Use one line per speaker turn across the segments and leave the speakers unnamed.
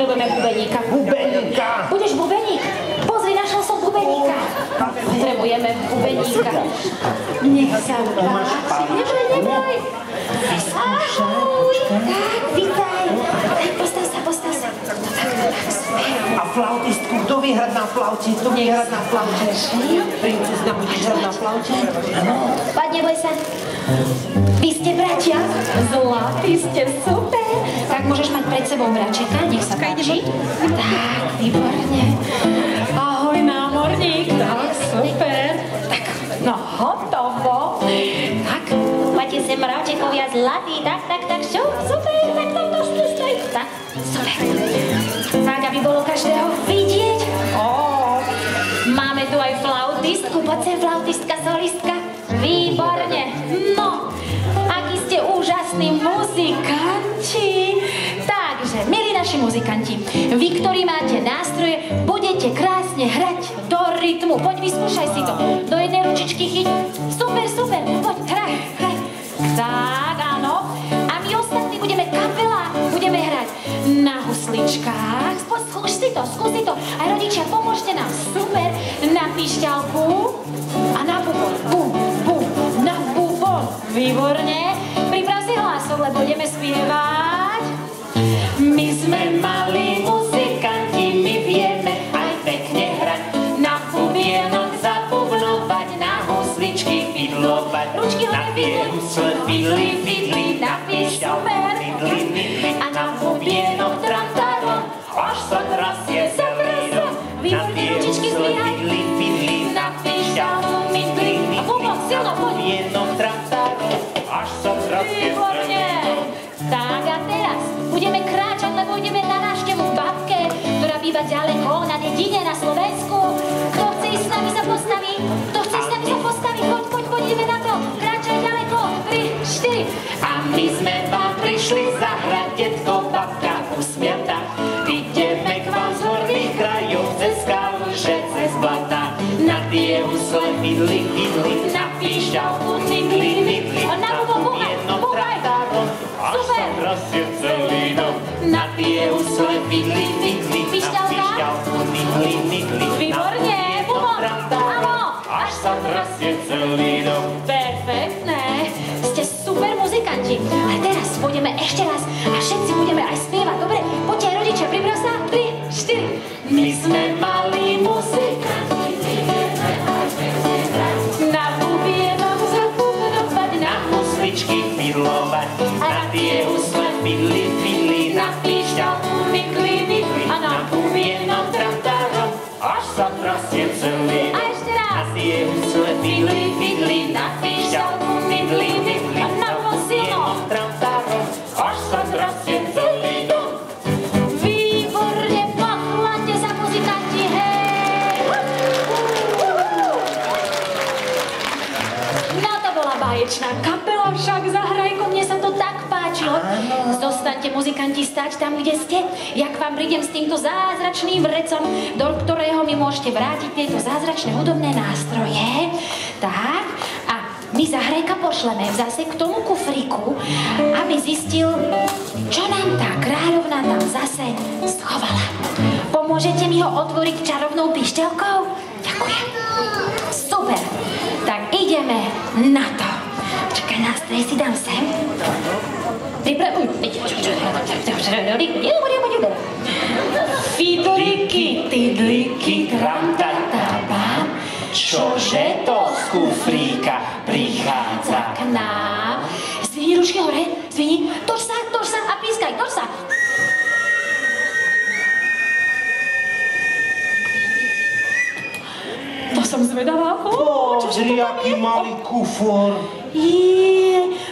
potrebujeme bubeníka.
Bubeníka?
Budeš bubeník? Pozri, našla som bubeníka. Potrebujeme bubeníka. Nech sa páči. Neboj. Ahoj. Tak, vítaj. Tak, postav sa.
A flautistku, kto vie hrať na flaute? Kto vie hrať na flaute? Princezna, budeš hrať na flaute? Áno.
Poď, neboj sa. Vy ste bratia? Zlatí ste, super. Tak môžeš mať pred sebou mračeka, nech sa páči. Tak, výborne. Ahoj, námorník. Tak, super. Tak, no hotovo. Tak, máte sem mračekovia zlatí. Tak, čo? Super, tak to stojí. Tak, super. Tak, aby bolo každého vidieť. Máme tu aj flautistku. Poď sem, flautistka, solistka. Výborne. No, akí ste úžasní muzikanti. Takže, milí naši muzikanti, vy, ktorí máte nástroje, budete krásne hrať do rytmu. Poď, vyskúšaj si to. Do jednej ručičky chyť. Super, poď, hraj. Tak, áno. A my ostatní budeme kapela, budeme hrať na husličkách. Skúsi to. Aj rodičia, pomôžte nám. Super. Na pišťalku a na bubon. Bum, na bubon. Výborne. Priprav si hlasok, lebo ideme spievať. My sme malí muzikanti, my vieme aj pekne hrať. Na bubienok zabubnovať, na husličky fidlovať. Na tie husle fidli, na pišťalku fidli. A na bubienok tramtarom, až sa trasie celý dom. Na tie husle fidli, na pišťalku fidli. A bubon, silno, poď. Na bubienok tramtarom, až sa trasie celý dom. Tak a teraz budeme kráčať, lebo ideme na návštevu babke, ktorá býva ďaleko na dedine na Slovensku. Kto chce ísť s nami sa postaví? Poď, ideme na to. Kráčaj ďaleko. 3, 4. A my sme vám prišli zahrať, detko, babka, usmiata. Ideme k vám z horných krajov, cez kaluže, cez blata. Na tie husle fidli, na píšťalku nidli. A na bubom, trátarom, až sa trasie celý dom. Na tie husle fidli, na píšťalku nidli. Výborne, bubom, áno, až sa trasie celý dom. Perfektné, ste super muzikanti. A teraz pôjdeme ešte raz a všetci budeme aj spievať. Dobre, poďte aj rodičia, priprav sa. 3, 4. My sme malí muzikanti, na bubienok zabubnovať, na husličky fidlovať, na tie husle fidli, na píšťalku nidli. A na bubienok tramtarom, až sa trasie celý dom. A ešte raz. Na tie husle fidli, na píšťalku nidli. A na bubienok tramtarom, až sa trasie celý dom. Výborne, pochladte sa muzikanti, hej! No to bola báječná kapela, však zahrajko, mne sa to tak páčilo. Zostaňte muzikanti stať tam, kde ste. Jak vám prídem s týmto zázračným vrecom, do ktorého mi môžete vrátiť tieto zázračné hudobné nástroje. Tak, a my zahrajka pošleme zase k tomu kufriku, aby zistil, čo nám tá kráľovna tam zase schovala. Pomôžete mi ho otvoriť čarovnou pišťalkou? Ďakujem. Super. Tak ideme na to. Čakaj, nástroje si dám sem. Fidliky, tidliky, tram-ta-ta-bám. Čože to z kufríka prichádza k nám? Zdvihni ručky hore, zdvihni. Toč sa a pískaj, toč sa. To som zvedavá.
Pozri, aký malý kufor.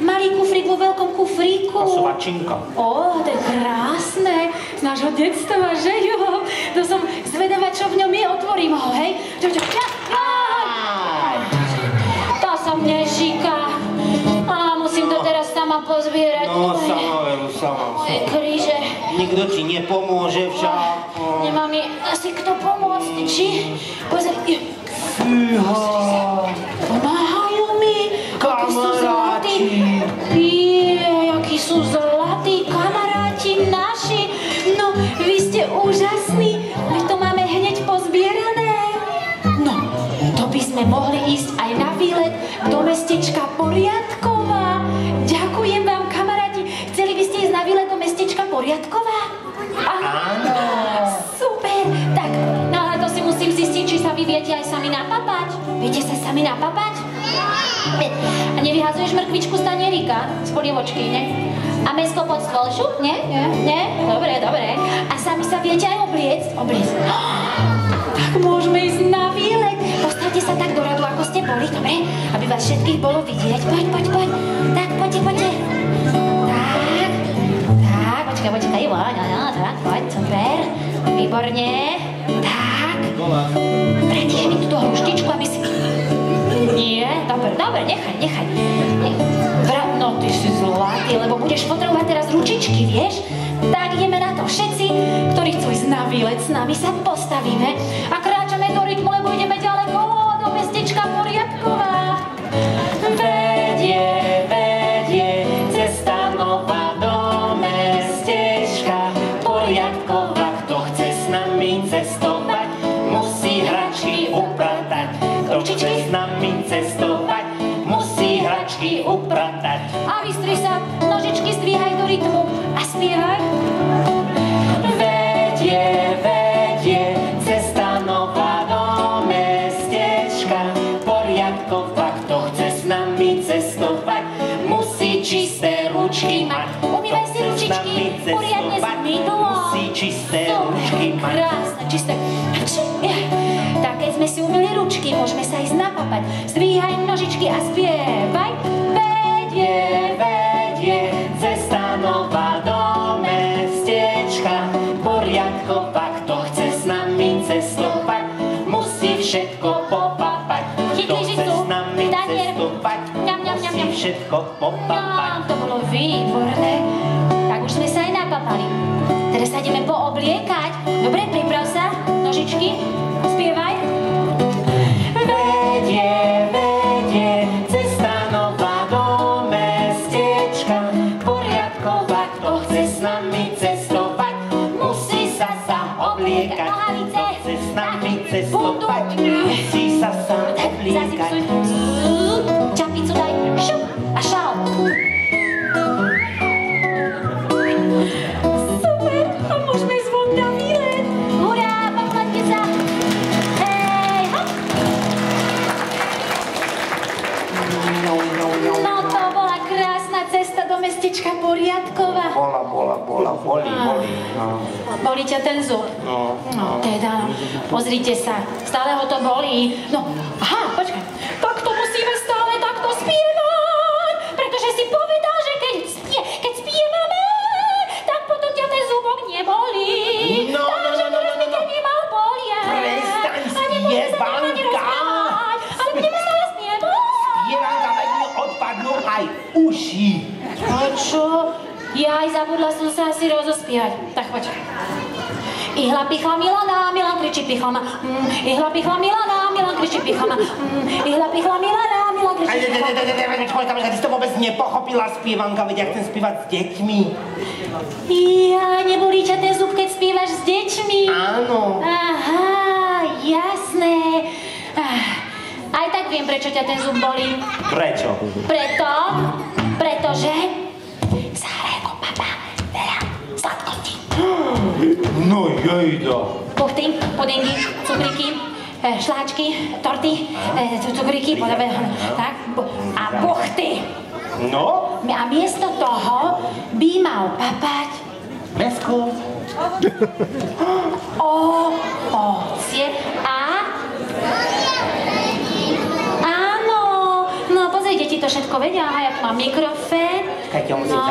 Malý kufrík vo veľkom kufríku.
A svačinka.
To je krásne. Z nášho detstva, že jo? To som zvedavá, čo v ňom je. Otvorím ho, hej? To som nešiká. Musím to teraz sama pozbierať.
No, sama.
Moje kríže.
Nikto ti nepomôže však.
Nemá mi asi kto pomôcť, či? Pozri.
Fíha.
Pomáhajú mi.
Kamaráti.
Akí sú zlatí kamaráti naši. No, vy ste úžasný. My to máme hneď pozbierané. No, to by sme mohli ísť aj na výlet do mestečka Poriadková. Ďakujem vám, kamaráti. Chceli by ste ísť na výlet do mestečka Poriadková?
Áno.
Super. Tak, no ale to si musím zistiť, či sa vy viete aj sami napapať. Viete sa sami napapať? A nevyhazuješ mrkvičku z tanierika? Z polievočky, ne? A mäsko pod stôl, šup, ne? Nie? Dobre, dobre. A sami sa viete aj obliecť? Obliecť. Tak môžeme ísť na výlet. Postavte sa tak do radu, ako ste boli, dobre? Aby vás všetkých bolo vidieť. Poď. Tak, poďte. Tak, počkaj. Tak, poď, super. Výborne. Tak. Pretiahni mi túto hruštičku, aby si... Nie, dobre, nechaj. No, ty si zlatý, lebo budeš potrebovať teraz ručičky, vieš? Tak ideme na to všetci, ktorí chcú ísť na výlet, s nami sa postavíme a kráčame do rytmu, lebo ideme ďaleko do mestečka Poriadková. Vedie, cesta nová do mestečka Poriadková. Kto chce s nami cestovať, musí hračky upratať. Kto chce s nami cestovať, musí hračky upratať. A vystri sa, nožičky zdvíhaj do rytmu a spievaj. Vedie, cesta nová do mestečka Poriadková. Kto chce s nami cestovať, musí čisté ručky mať. Umývaj si ručičky, poriadne s mydlom. Musí čisté ručky mať. Krásne, čisté. Tak keď sme si umyli ručky, môžeme sa ísť napapať. Zdvíhaj nožičky a spievaj. Vedie, cesta nová do mestečka Poriadková. Kto chce s nami cestovať, musí všetko popapať. Kto chce s nami cestovať, musí všetko popapať. To bolo výborné. Tak už sme sa aj napapali. Teraz sa ideme poobliekať. Dobre, priprav sa, nožičky, spievaj. Vedie, cesta nová do mestečka Poriadková. Kto chce s nami cestovať, musí sa obliekať. Kto chce s nami cestovať, musí sa obliekať. Čapicu daj, šup a šal. Super, a môžeme ísť von na výlet. Hurá, poklaďte sa. Hej, hop. No to bola krásna cesta do mestečka Poriadková.
Boli.
Bolí ťa ten zub?
No.
Teda, pozrite sa, stále ho to bolí. No, aha, počkaj, tak to musíme stále takto spievať, pretože si povedal, že keď spievame, tak potom ťa ten zubok nebolí.
No.
Takže by ťa nemal boliať.
Prestaň spievanka.
Ale budeme stále spievať.
Spievanka, veď mi odpadnú aj uši.
A čo? Ja aj zabudla som sa asi rozospievať. Tak počkaj. Ihla pichla Milana, Milan kričí pichlama. Ihla pichla Milana, Milan kričí pichlama. Ihla pichla Milana, Milan kričí pichlama.
Ty si to vôbec nepochopila, spievanka, veď ja chcem spievať s deťmi.
Ja, nebolí ťa ten zub, keď spievaš s deťmi?
Áno.
Aha, jasné. Aj tak viem, prečo ťa ten zub bolí.
Prečo?
Pretože zahrajú papa veľa sladkostí.
No jejda.
Buchty, pudingy, cukríky, šláčky, torty, cukríky, tak, a buchty.
No?
A miesto toho by mal papať
Mesku.
ovocie a... Áno, no pozri, deti to všetko vedia, aha, ja tu mám mikrofón. No.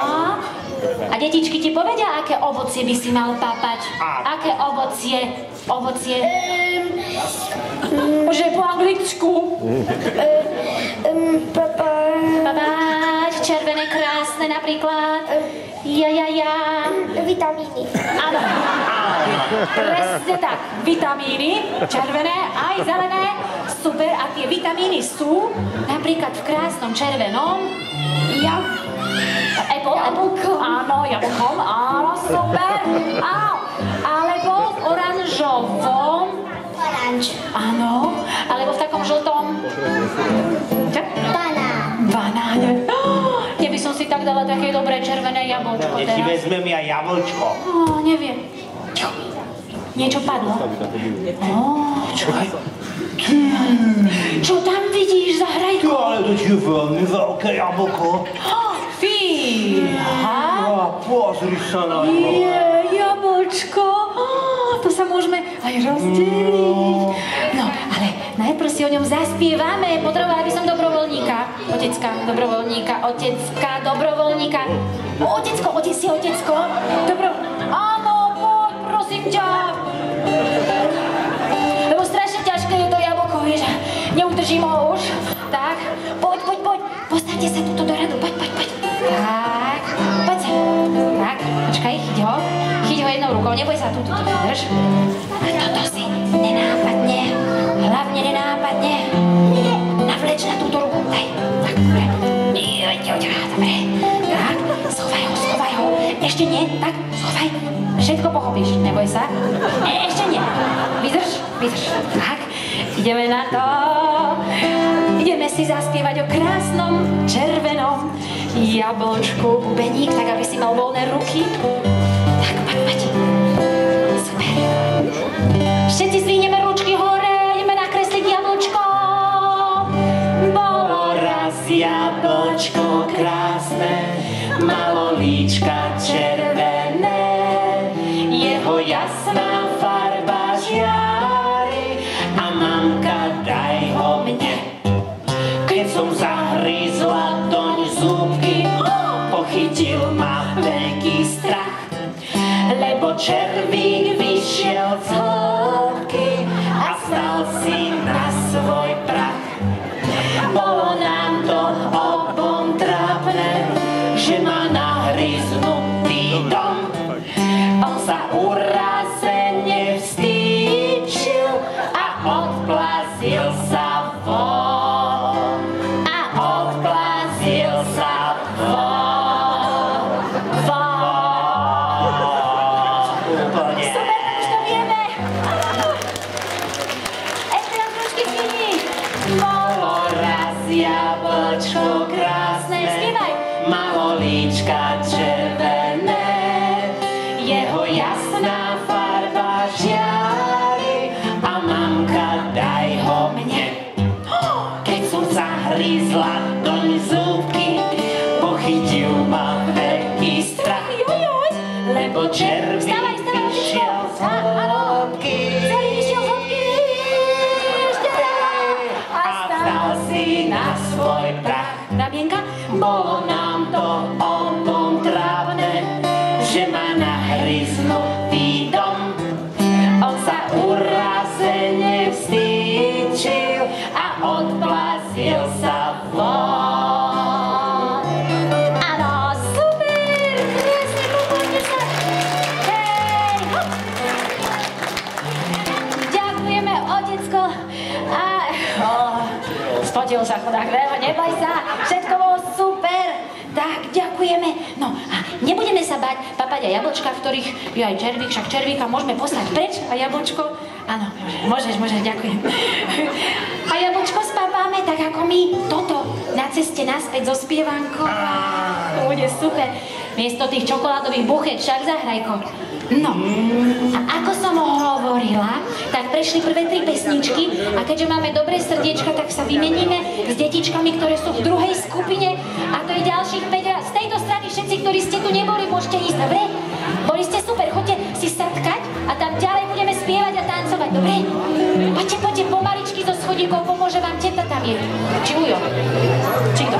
A detičky ti povedia, aké ovocie by si mal papať? Aké ovocie? Že po anglicku. Papať, červené, krásne napríklad. Ja.
Vitamíny.
Áno. Presne tak. Vitamíny, červené, aj zelené. Super. A tie vitamíny sú napríklad v krásnom červenom Apple, áno, jablkom, áno, super, áno, ale alebo v oranžovom.
Oranž.
Áno, alebo v takom žltom. Čo?
Banán.
Banáne. Keby som si tak dala také dobré červené jablčko
Ja ti
teraz.
vezmem ja jablčko.
Neviem. Čo? Niečo padlo? Čakaj. Čo tam vidíš, Zahrajko?
Ale to je veľmi veľké jablko.
Fíha.
A pozri sa na to.
Je, jablčko. To sa môžeme aj rozdeliť. No, ale najprv si o ňom zaspievame. Potrebovala by som dobrovoľníka. Otecka, dobrovoľníka. Otecko, otec si otecko. Áno, poď, prosím ťa. Lebo strašne ťažké je to jablko, vieš. Neudržím ho už. Tak, poď. Postavte sa tuto do radu, poď. Tak, poď sa. Tak, počkaj, chyť ho jednou rukou, neboj sa, tu drž. A toto si nenápadne, hlavne nenápadne. Navleč na túto ruku, daj. Tak, dobre. Dobre. Tak, schovaj ho. Ešte nie, tak, schovaj. Všetko pochopíš, neboj sa. Ešte nie. Vydrž. Tak, ideme na to. Ideme si zaspievať o krásnom, červenom jablčku, bubeník, tak aby si mal voľné ruky. Tak, poď. Super. Všetci zdvihneme ručky hore, ideme nakresliť jablčko. Bolo raz jablčko krásne, malo líčka červené, jeho jasná farba žiari a mamka daj ho mne. Keď som zahryzla doň zúbky, pochytil ma veľký strach, lebo červík vyšiel z hĺbky a stal si na svoj prach. Bolo nám to obom trápne, že má nahryznutý dom. On sa urazene vstýčil a odplazil sa von.
Úplne.
Super, tak už to vieme. Ešte nám trošky chvíli. Bolo raz jablčko krásne. Spievaj.
Malo líčka červené, jeho jasná farba žiari a mamka daj ho mne. Keď som zahryzla doň zúbky, pochytil ma veľký strach, lebo červík vyšiel z hĺbky a stal si na svoj prach.
Damienka?
Bolo nám to obom trápne, že má nahryznutý dom. On sa urazene vstýčil a odplazil sa von.
Áno, super! Krásne, pochopte sa! Hej! Hop! Ďakujeme, otecko! Spotil sa chudák, neboj sa! Všetko bolo super! Tak, ďakujeme. No a nebudeme sa bať papať aj jablčka, v ktorých je aj červík, však červíka môžeme poslať preč a jablčko... Áno, môžeš, ďakujem. A jablčko spapáme tak ako my toto na ceste naspäť zo spievankou. To bude super. Miesto tých čokoládových buchet, však Zahrajko. No, a ako som hovorila, tak prešli prvé 3 pesničky a keďže máme dobré srdiečka, tak sa vymeníme s detičkami, ktoré sú v druhej skupine a to je ďalších 5 raz. Z tejto strany všetci, ktorí ste tu neboli, môžete ísť, dobre? Boli ste super, choďte si sadkať a tam ďalej budeme spievať a tancovať, dobre? Poďte pomaličky zo schodíkov, pomôže vám teta tam je. Či Ujo? Či kto?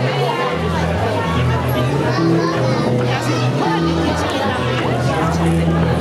Thank you.